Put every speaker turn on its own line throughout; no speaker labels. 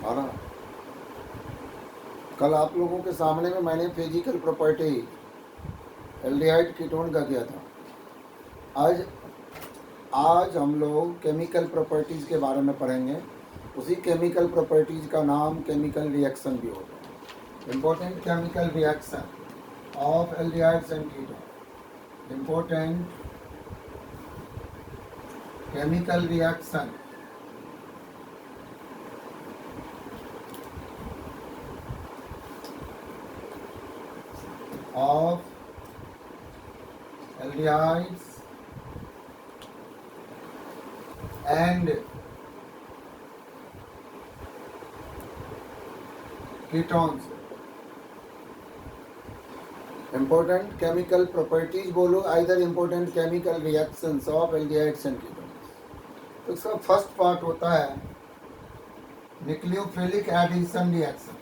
है ना। कल आप लोगों के सामने में मैंने फिजिकल प्रॉपर्टी एल्डिहाइड कीटोन का किया था। आज हम लोग केमिकल प्रॉपर्टीज़ के बारे में पढ़ेंगे। उसी केमिकल प्रॉपर्टीज़ का नाम केमिकल रिएक्शन भी होता है। Important chemical reaction of aldehydes and ketone. Important chemical reaction of aldehydes and ketones। important chemical properties बोलो, either important chemical reactions of aldehydes and ketones। तो इसका फर्स्ट पार्ट होता है nucleophilic addition reaction.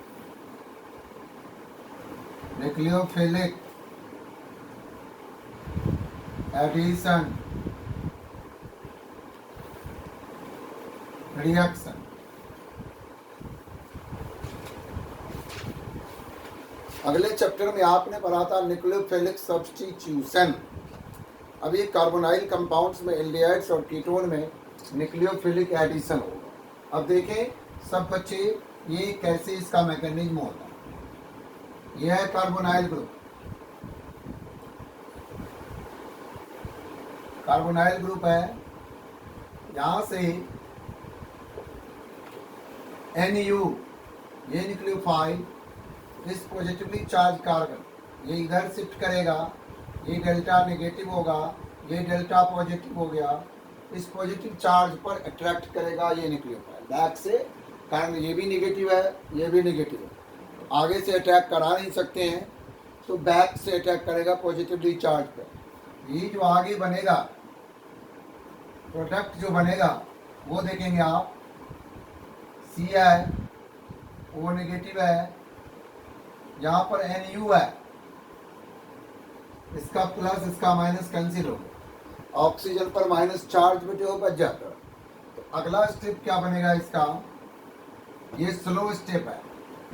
Nucleophilic addition reaction. अगले chapter में आपने पढ़ा था न्यूक्लियोफिलिक सब्स्टिट्यूशन। अब ये कार्बोनाइल कंपाउंड्स में एल्डिहाइड्स और कीटोन में न्यूक्लियोफिलिक एडिशन होगा। अब देखें सब बच्चे ये कैसे इसका मैकेनिज्म होता है। यह है कार्बोनाइल ग्रुप। कार्बोनाइल ग्रुप है, यहां से NU ये न्यूक्लियोफाइल इस पॉजिटिवली चार्ज कार्बन ये इधर शिफ्ट करेगा, ये डेल्टा नेगेटिव होगा, ये डेल्टा पॉजिटिव हो गया। इस पॉजिटिव चार्ज पर अट्रैक्ट करेगा ये न्यूक्लियोफाइल बैक से, कारण ये भी नेगेटिव है, ये भी नेगेटिव है, आगे से अटैक करा नहीं सकते हैं, तो बैक से अटैक करेगा पॉजिटिवली चार्ज पर। ये जो आगे बनेगा प्रोडक्ट जो बनेगा वो देखेंगे आप, C है, O नेगेटिव है, यहाँ पर NU है, इसका प्लस इसका माइनस कैंसिल हो गया, ऑक्सीजन पर माइनस चार्ज बेटे हो बच जाता है। तो अगला स्टेप क्या बनेगा इसका, ये स्लो स्टेप है,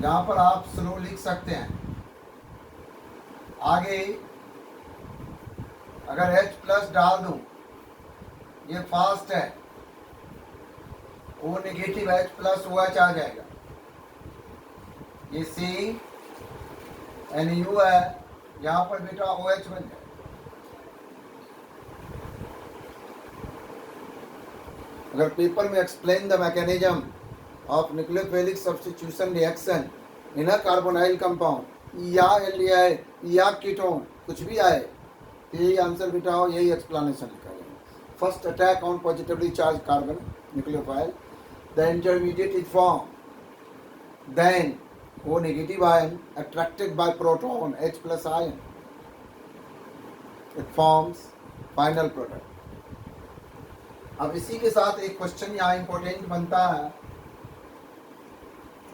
यहाँ पर आप स्लो लिख सकते हैं। आगे अगर H+ डाल दूं, ये फास्ट है, O नेगेटिव H+ OH आ जाएगा, ये C NU है, यहाँ पर बेटा OH बन जाएगा। अगर पेपर में explain the mechanism of nucleophilic substitution reaction in a carbonyl compound या एल्डिहाइड या कीटोन कुछ भी आए, यही आंसर बेटा हो, यही एक्सप्लेनेशन लिखा है। First attack on positively charge carbon nucleophile, the intermediate is form, then O negative ion attracted by proton H+ ion, it forms final product। अब इसी के साथ एक क्वेश्चन यहाँ इंपॉर्टेंट बनता है,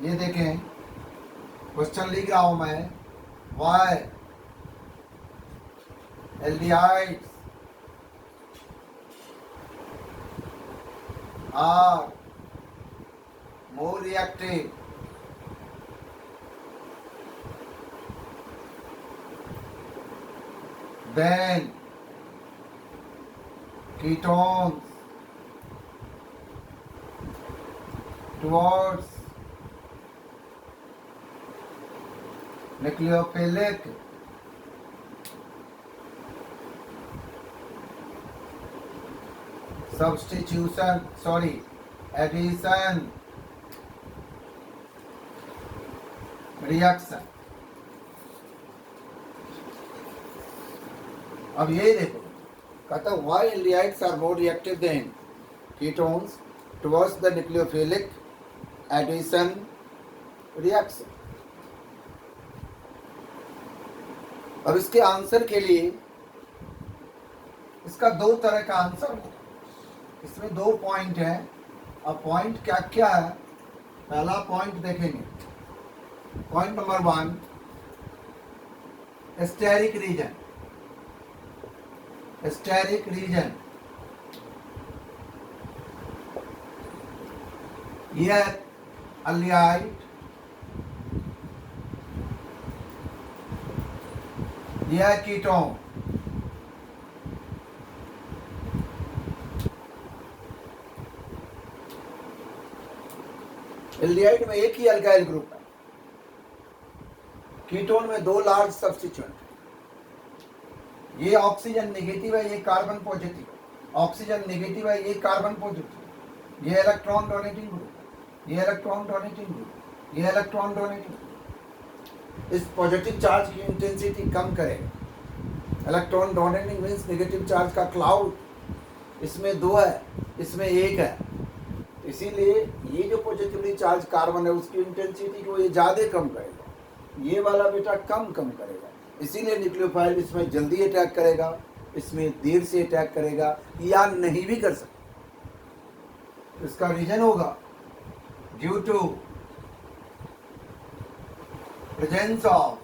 ये देखें, क्वेश्चन लिख रहा हूं मैं, why aldehydes are more reactive than ketones towards nucleophilic addition reaction. अब ये देखो, कहता है why aldehydes are more reactive than ketones towards the nucleophilic addition reaction। अब इसके आंसर के लिए इसका दो तरह का आंसर होगा, इसमें दो पॉइंट है। अब पॉइंट क्या क्या है, पहला पॉइंट देखेंगे, point number 1, steric reason. Steric reason यह aldehyde, यह है कीटोन। एल्डिहाइड में एक ही अल्काइल ग्रुप है, कीटोन में दो लार्ज सब्स्टिट्यूएंट। ये ऑक्सीजन नेगेटिव है, ये कार्बन पॉजिटिव है। ऑक्सीजन नेगेटिव है, ये कार्बन पॉजिटिव। ये इलेक्ट्रॉन डोनेटिंग ग्रुप है, ये इलेक्ट्रॉन डोनेटिंग ग्रुप, ये इलेक्ट्रॉन डोनेटिंग। इस पॉजिटिव चार्ज की इंटेंसिटी कम करेगा। Electron donating means negative charge का क्लाउड, इसमें दो है, इसमें एक है। इसीलिए ये जो पॉजिटिवली चार्ज कार्बन है उसकी इंटेंसिटी को ये ज़्यादा कम करेगा, ये वाला बेटा कम करेगा। इसीलिए न्यूक्लियोफाइल इसमें जल्दी अटैक करेगा, इसमें देर से अटैक करेगा, या नहीं भी कर सकता। इसका रीजन होगा due to presence of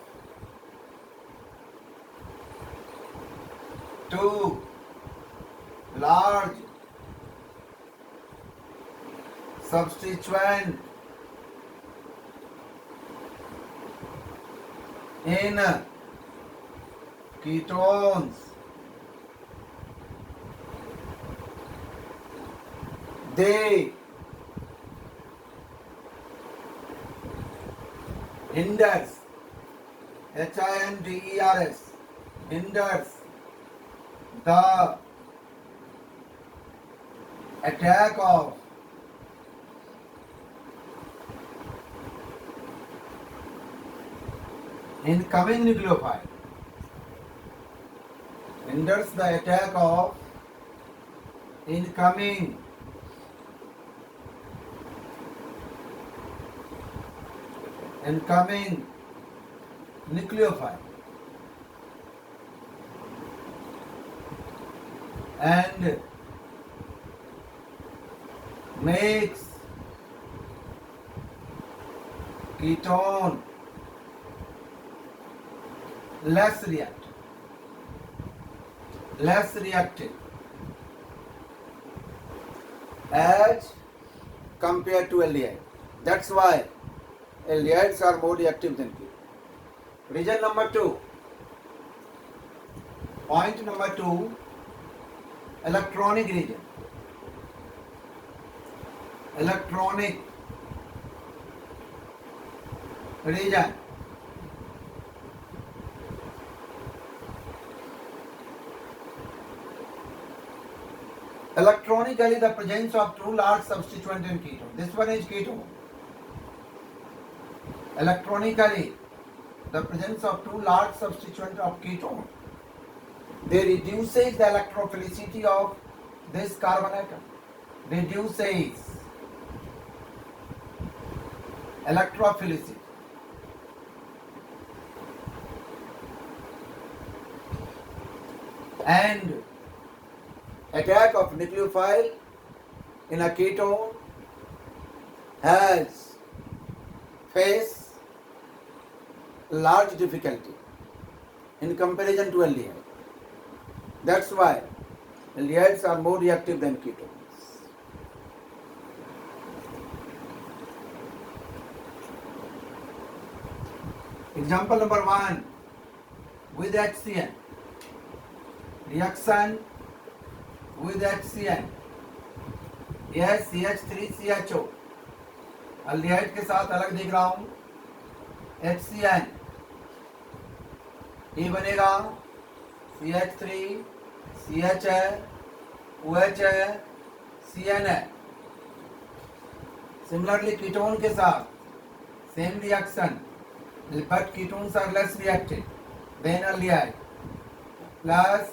two large substituent in ketones. They hinders, HINDERS, hinders the attack of incoming nucleophile, hinders the attack of incoming nucleophile and makes ketone less reactive as compared to aldehyde. That's why aldehydes are more reactive than ketone. Reason number 2. Point number 2, electronic region. Electronic region. Electronically, the presence of two large substituent in ketone. This one is ketone. Electronically, the presence of two large substituent of ketone, they reduces the electrophilicity of this carbon atom. Reduces electrophilicity. And attack of nucleophile in a ketone has face large difficulty in comparison to aldehyde. That's why aldehydes are more reactive than ketones. Example number 1, with HCN. Reaction with HCN. यह CH3CHO aldehyde के साथ अलग दिख रहा हूं। HCN ये बनेगा CH3 CH है, OH है, CN है। Similarly कीटोन के साथ same reaction, but ketones are less reactive than aldehyde. Plus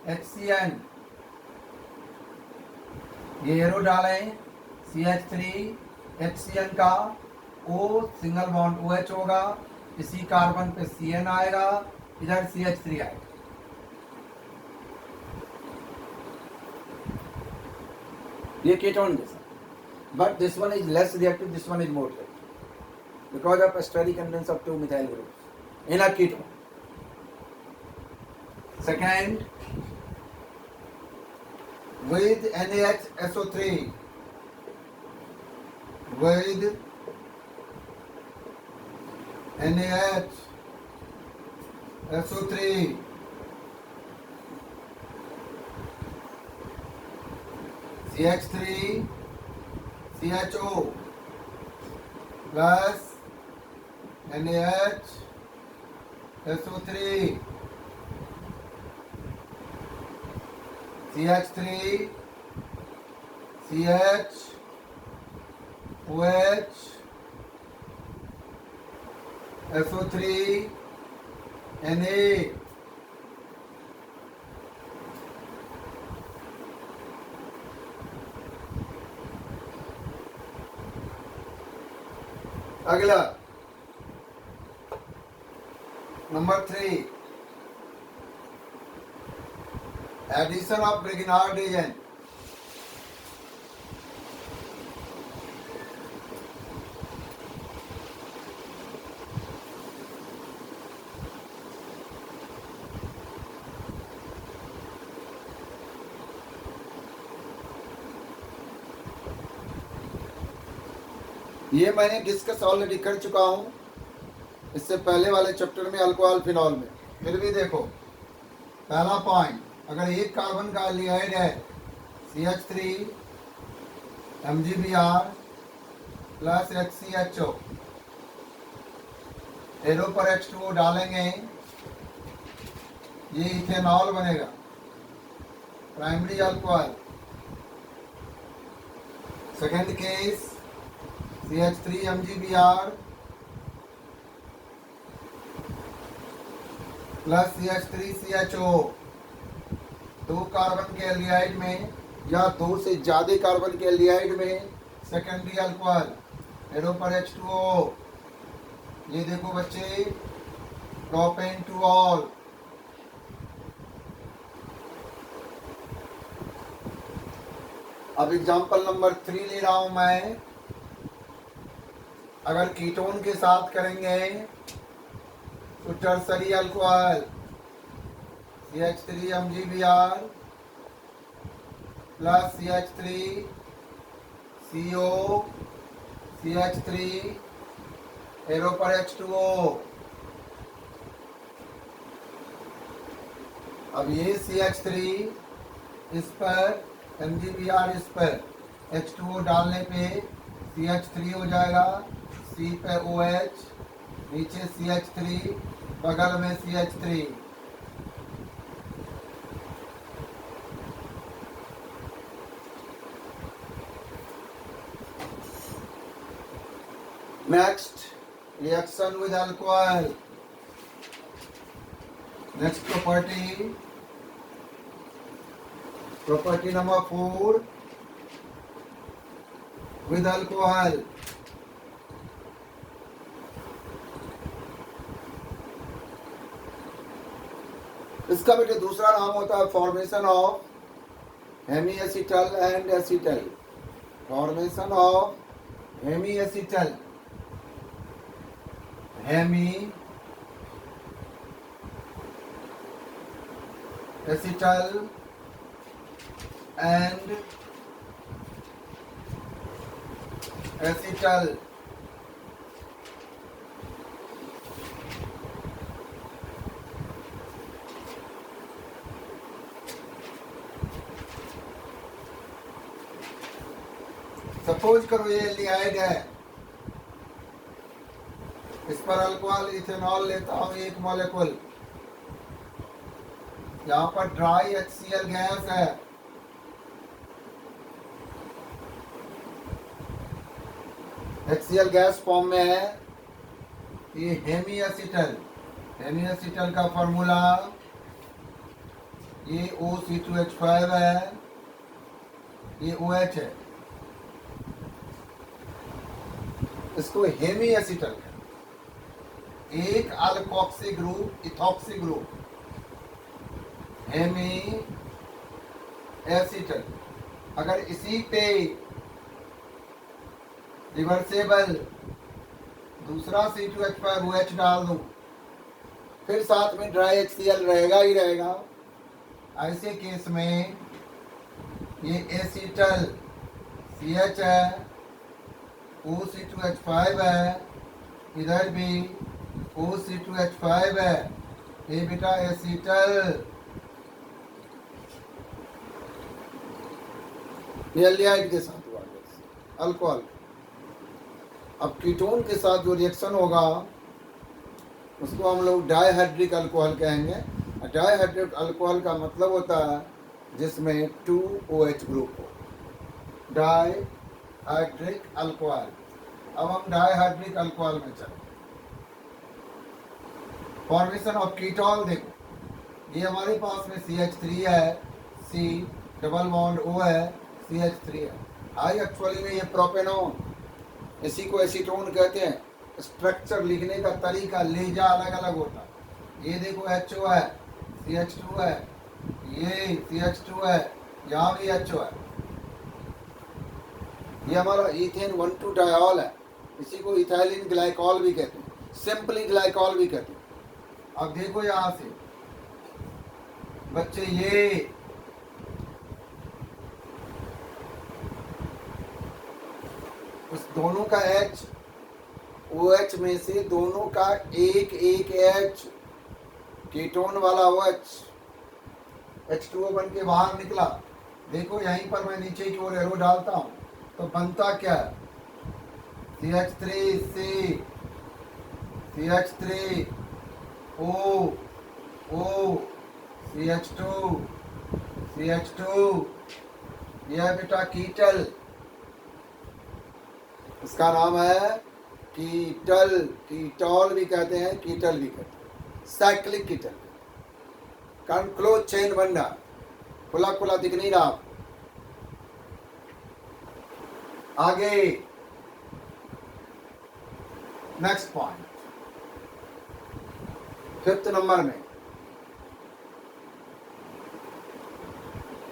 HCN, ये एरो डालें CH3 HCN का, O सिंगल बॉन्ड OH होगा, इसी कार्बन पे CN आएगा, इधर CH3 आएगा। ये कीटोन जैसा, but this one is less reactive, this one is more reactive because of steric condense of two methyl groups in a ketone. Second, with NaHSO3, with NaH, SO3, CH3, CHO plus NaH, SO3, CH3, CH, OH, SO3, Na. अगला number 3, addition of ब्रिगिनार्ड agent. ये मैंने discuss already कर चुका हूं इससे पहले वाले chapter में अल्कोहल फिनॉल में। फिर भी देखो, पहला पॉइंट, अगर एक कार्बन का एल्डिहाइड है CH3 MgBr plus HCHO, arrow पर H2O डालेंगे, ये इथेनॉल बनेगा, primary alcohol. Second case CH3 MgBr plus CH3 CHO, दो कार्बन के एल्डिहाइड में या दो से ज्यादा कार्बन के एल्डिहाइड में सेकेंडरी अल्कोहल, एरो पर H2O। ये देखो बच्चे, प्रोपेन टू ऑल। अब एग्जांपल नंबर 3 ले रहा हूं मैं। अगर कीटोन के साथ करेंगे तो tertiary alcohol CH3 MgBr plus CH3 CO CH3 arrow पर H2O। अब ये CH3 इस पर MgBr इस पर H2O डालने पे CH3 हो जाएगा, C पे OH, नीचे CH3, बगल में CH3। Next, reaction with alcohol. Next property number 4 with alcohol. इसका बेटे दूसरा नाम होता है formation of hemi acetal and acetal. Formation of hemi acetal, hemi acetal and acetal. Suppose करो ये एल्डिहाइड है, इस पर अल्कोहल इथेनॉल लेता हूं 1 मॉलिक्यूल। यहां पर ड्राई HCl गैस है, HCl गैस फॉर्म में है। ये हेमी एसिटल का फॉर्मूला ये OC2H5 है, ये OH है। इसको हेमी एसिटल, एक alkoxy group ethoxy group, hemi acetal. अगर इसी पे रिवर्सेबल दूसरा C2H5OH डाल दूं, फिर साथ में ड्राई HCl रहेगा ही रहेगा। ऐसे केस में ये एसिटल CH है, OC2H5 है, इधर भी OC2H5 है, ये बेटा एसीटल, ये एल्डिहाइड के साथ हुआ अल्कोहल। अब कीटोन के साथ जो रिएक्शन होगा उसको हम लोग डाइहाइड्रिक अल्कोहल कहेंगे। डाइहाइड्रिक अल्कोहल का मतलब होता है जिसमें 2OH ग्रुप हो, डाइहाइड्रिक अल्कोहल। अब हम डाइहाइड्रिक अल्कोहल में चलें। फॉर्मेशन ऑफ कीटोन देखो, ये हमारे पास में CH3 है, C डबल बॉन्ड O है, CH3 है। आई एक्चुअली में ये प्रोपेनॉन, इसी को एसीटोन कहते हैं। स्ट्रक्चर लिखने का तरीका लेजा अलग अलग होता है। ये देखो HO है, CH2 है, ये CH2 है, यहाँ भी HO है। ये हमारा इथेन 1,2 डायॉल है, इसी को इथाइलिन ग्लाइकॉल भी कहते हैं, सिंपली ग्लाइकॉल भी कहते हैं। अब देखो यहाँ से बच्चे, ये उस दोनों का H, OH में से दोनों का एक एक H, कीटोन वाला OH H2O बन के बाहर निकला। देखो यहीं पर मैं नीचे की ओर एरो डालता हूँ तो बनता क्या है, CH3C, CH3O, CH2, यह बेटा कीटल, इसका नाम है कीटल, कीटॉल भी कहते हैं, कीटल भी कहते हैं, साइक्लिक कीटल। कारण क्लोज चेन बन रहा, खुला खुला दिख नहीं रहा। आगे नेक्स्ट पॉइंट, 5th नंबर में,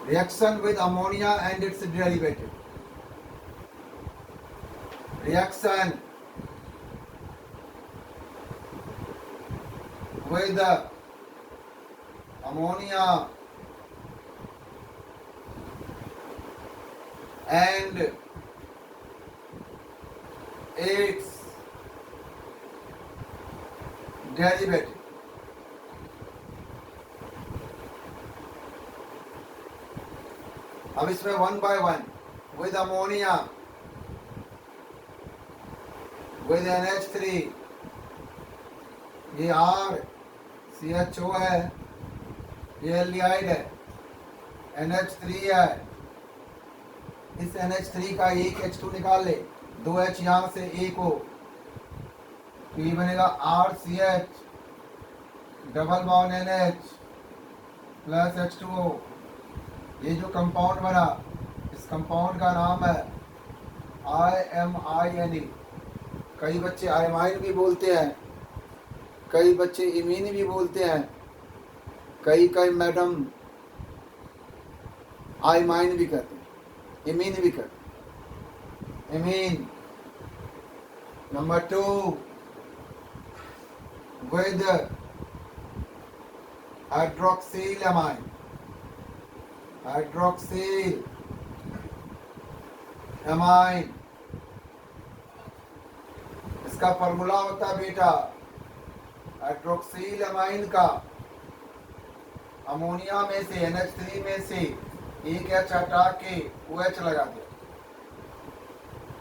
reaction with ammonia and it's derivative. Reaction with ammonia and its derivative. अब इसमें 1 by 1 with ammonia, with NH3, ये R CHO है, ये एल्डिहाइड है, NH3 है। इस NH3 का एक H2 निकाल ले, 2H यहाँ से एक हो, तो ये बनेगा RCH double bond NH plus H2O। ये जो कंपाउंड बना, इस कंपाउंड का नाम है IMINE। कई बच्चे आयमाइन भी बोलते हैं, कई बच्चे इमीन भी बोलते हैं, कई मैडम आयमाइन भी कहते हैं, इमीन भी कहते हैं। Imine number 2 with hydroxyl amine, hydroxyl amine, इसका फॉर्मूला होता है बेटा हाइड्रोक्सिल अमाइन का, अमोनिया में से NH3 में से एक H हटा के OH लगा दिया,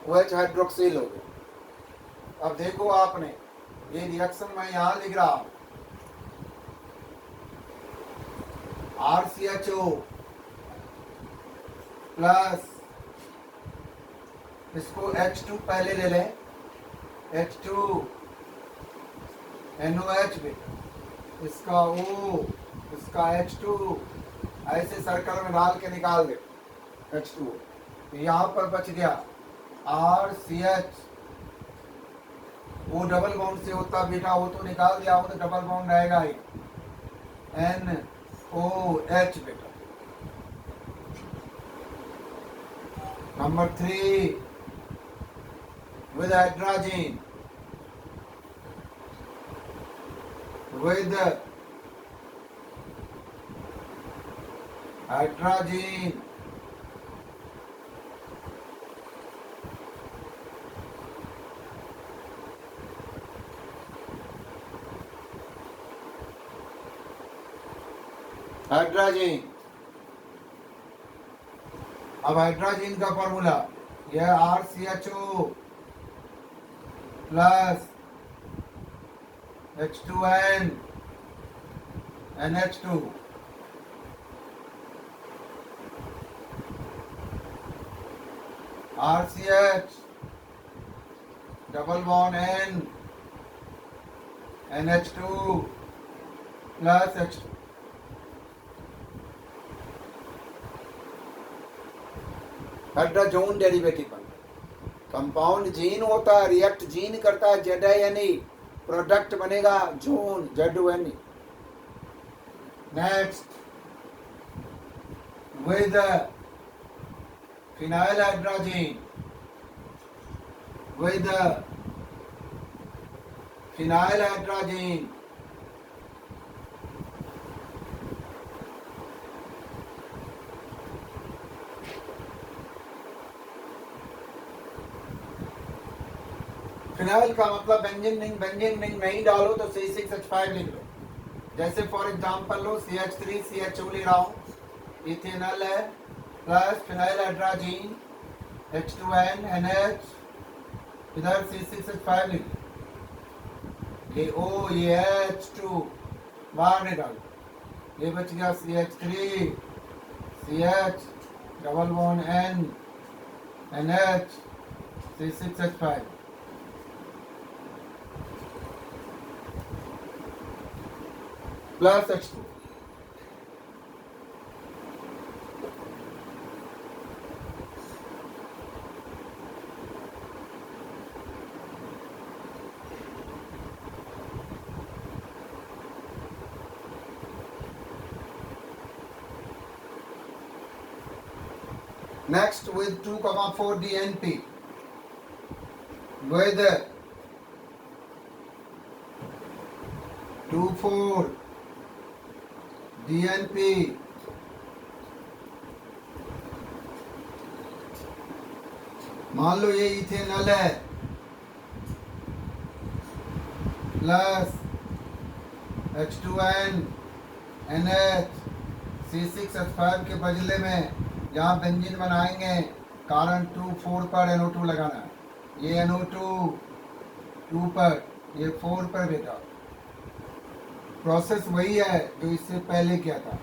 OH हाइड्रोक्सिल हो गया। अब देखो आपने ये रिएक्शन मैं यहाँ लिख रहा हूँ, RCHO प्लस, इसको H2 पहले ले लें, H2 NOH भी, इसका O, इसका H2, ऐसे सर्कल में डाल के निकाल दे H2। तो यहाँ पर बच गया RCH, वो डबल बॉन्ड से होता बेटा, वो तो निकाल दिया, वो तो डबल बॉन्ड रहेगा ही, NOH बेटा। Number 3 with hydrogen, with hydrogen, hydrogen. अब हाइड्रोजन का फॉर्मूला यह RCHO plus H2N NH2 RCH double bond N NH2 plus H2। Hydrogen derivative बन कंपाउंड जीन होता है, रिएक्ट जीन करता है ZNE, प्रोडक्ट बनेगा zone ZONE। Next with phenyl hydrogen, with phenyl hydrogen phenyl का मतलब बेंजीन रिंग नहीं डालो तो C6H5 लिख लो। जैसे for example low CH3 CHO ले रहा हूँ, इथेनॉल है plus phenyl hydrogen H2N NH, इधर C6H5 लिख लो। ये O ये H2 बाहर निकालो, ये बच गया CH3 CH double bond N NH C6H5। Plus H2। Next with 2,4 DNP with 2,4 DNP मान लो ये इथेनॉल है प्लस H2N NH C6H5 के बदले में यहाँ बेंजीन बनाएंगे, कारण 2,4 पर NO2 लगाना है। ये NO2 2 पर, ये 4 पर बेटा। प्रोसेस वही है जो इससे पहले किया था।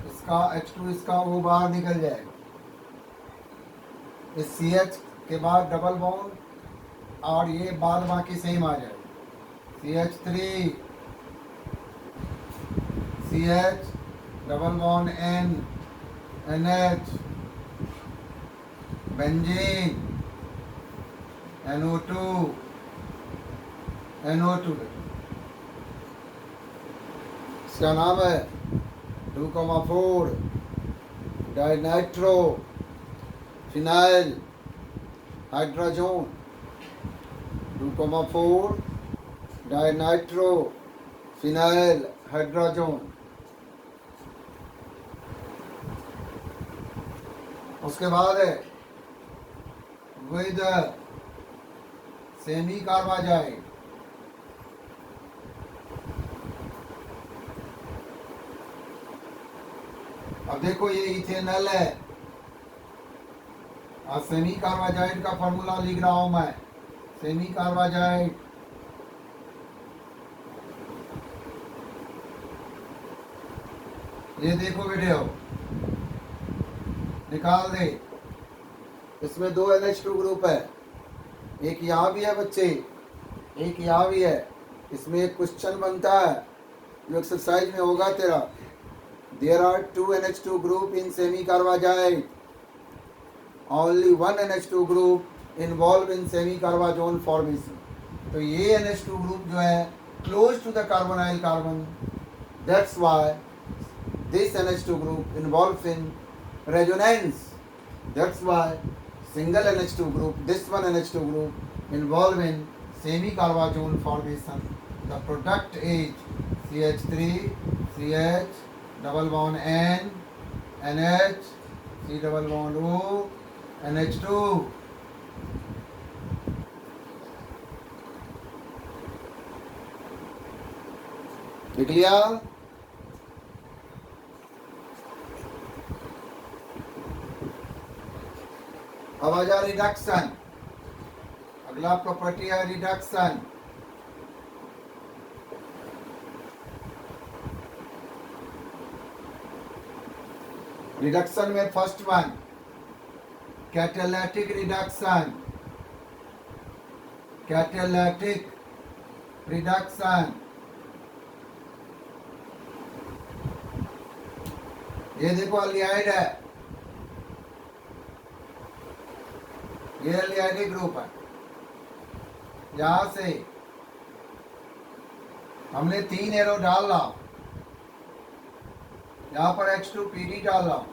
इसका H2 इसका वो बाहर निकल जाएगा, इस CH के बाद डबल बॉन्ड और ये बाद बाकी सेम आ जाएगा। CH3 CH double bond N NH benzene NO2 NO2। इसका नाम है 2,4 dinitro phenyl hydrogen. 2,4 dinitro phenyl hydrogen. उसके बाद है विद सेमी कार्बाजाइड अब देखो ये इथेनॉल है और सेमी कार्बाजाइड का फॉर्मूला लिख रहा हूं मैं। सेमी कार्बाजाइड ये देखो बेटे निकाल दे, इसमें 2 NH2 ग्रुप है, एक यहाँ भी है बच्चे, एक यहाँ भी है। इसमें एक क्वेश्चन बनता है जो एक्सरसाइज में होगा तेरा। There are 2 NH2 group in semi carbazide, only 1 NH2 group involve in semi carbazone formation. तो ये NH2 ग्रुप जो है close to the carbonyl carbon, that's why this NH2 group involve in resonance, that's why single NH2 group, this one NH2 group involved in semi-carbazole formation. The product is CH3 CH double bond N NH C double bond O NH2। लिख लिया। अब आ जा reduction. अगला property है reduction. Reduction में first one catalytic reduction. Catalytic reduction, ये देखो aldehyde है, ये अल्डिहाइड ग्रुप है। यहां से हमने 3 एरो डाला, यहां पर H2PD डाला,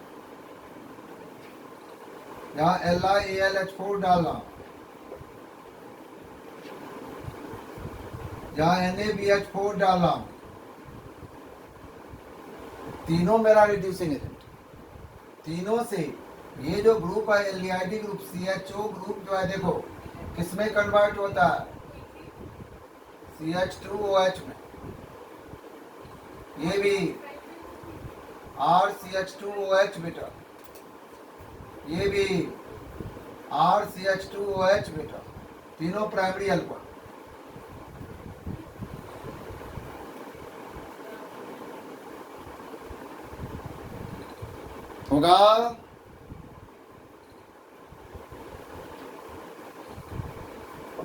यहाँ LiAlH4 डाला, यहाँ NaBH4 डाला। तीनों मेरा रिड्यूसिंग एजेंट। तीनों से ये जो ग्रुप है एल्डिहाइड ग्रुप CHO ग्रुप जो है देखो किसमें कन्वर्ट होता है, CH2OH में। ये भी RCH2OH बेटा, ये भी RCH2OH बेटा, तीनों प्राइमरी अल्कोहल। होगा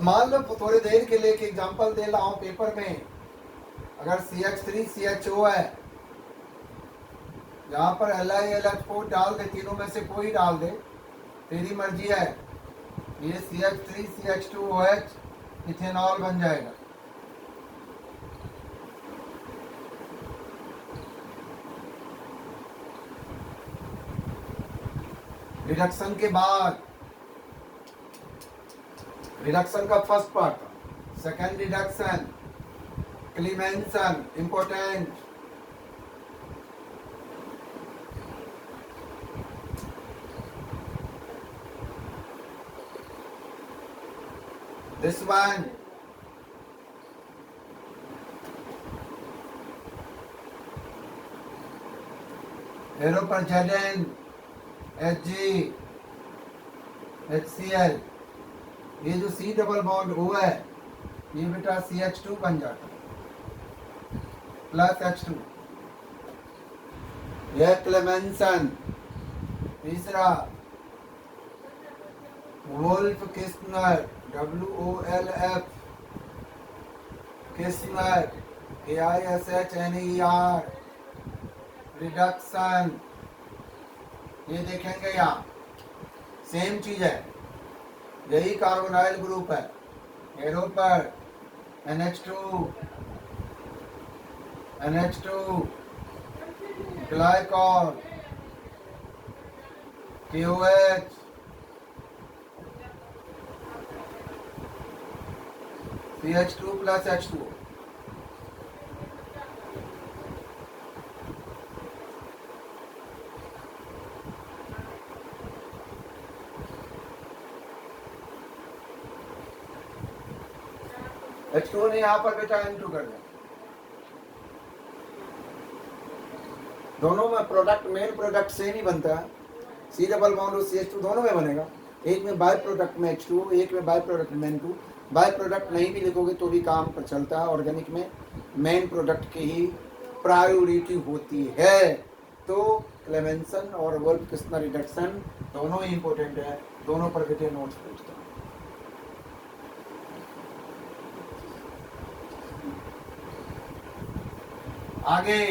मान लो थोड़ी देर के लिए एक एग्जांपल दे रहा हूं पेपर में। अगर CH3CHO है, यहाँ पर LiAlH4 डाल दे, तीनों में से कोई डाल दे, तेरी मर्जी है। ये CH3CH2OH इथेनॉल बन जाएगा। रिडक्शन के बाद रिडक्शन का first part, second reduction क्लीमेंसन important. This one arrow पर Zn Hg HCl, ये जो C डबल बॉन्ड O है ये बेटा CH2 बन जाता है प्लस H2। यह क्लेमेंसन। तीसरा Wolff Kishner WOLF Kishner KISHNER reduction. ये देखेंगे यहाँ सेम चीज है, यही कार्बोनाइल ग्रुप है। एरो पर NH2 glycol KOH CH2 plus H2। H2 ने यहाँ पर बेटा N2 कर दिया। दोनों में प्रोडक्ट मेन प्रोडक्ट सेम ही बनता है, C डबल बॉन्ड और CH2 दोनों में बनेगा। एक में बाय प्रोडक्ट में H2, एक में बाय प्रोडक्ट में N2। बाय प्रोडक्ट नहीं भी लिखोगे तो भी काम पर चलता है। ऑर्गेनिक में मेन प्रोडक्ट की ही प्रायोरिटी होती है। तो क्लेमेंसन और वुल्फ किस्नर रिडक्शन दोनों ही इंपॉर्टेंट है, दोनों पर बेटे नोट्स पूछता हूँ। आगे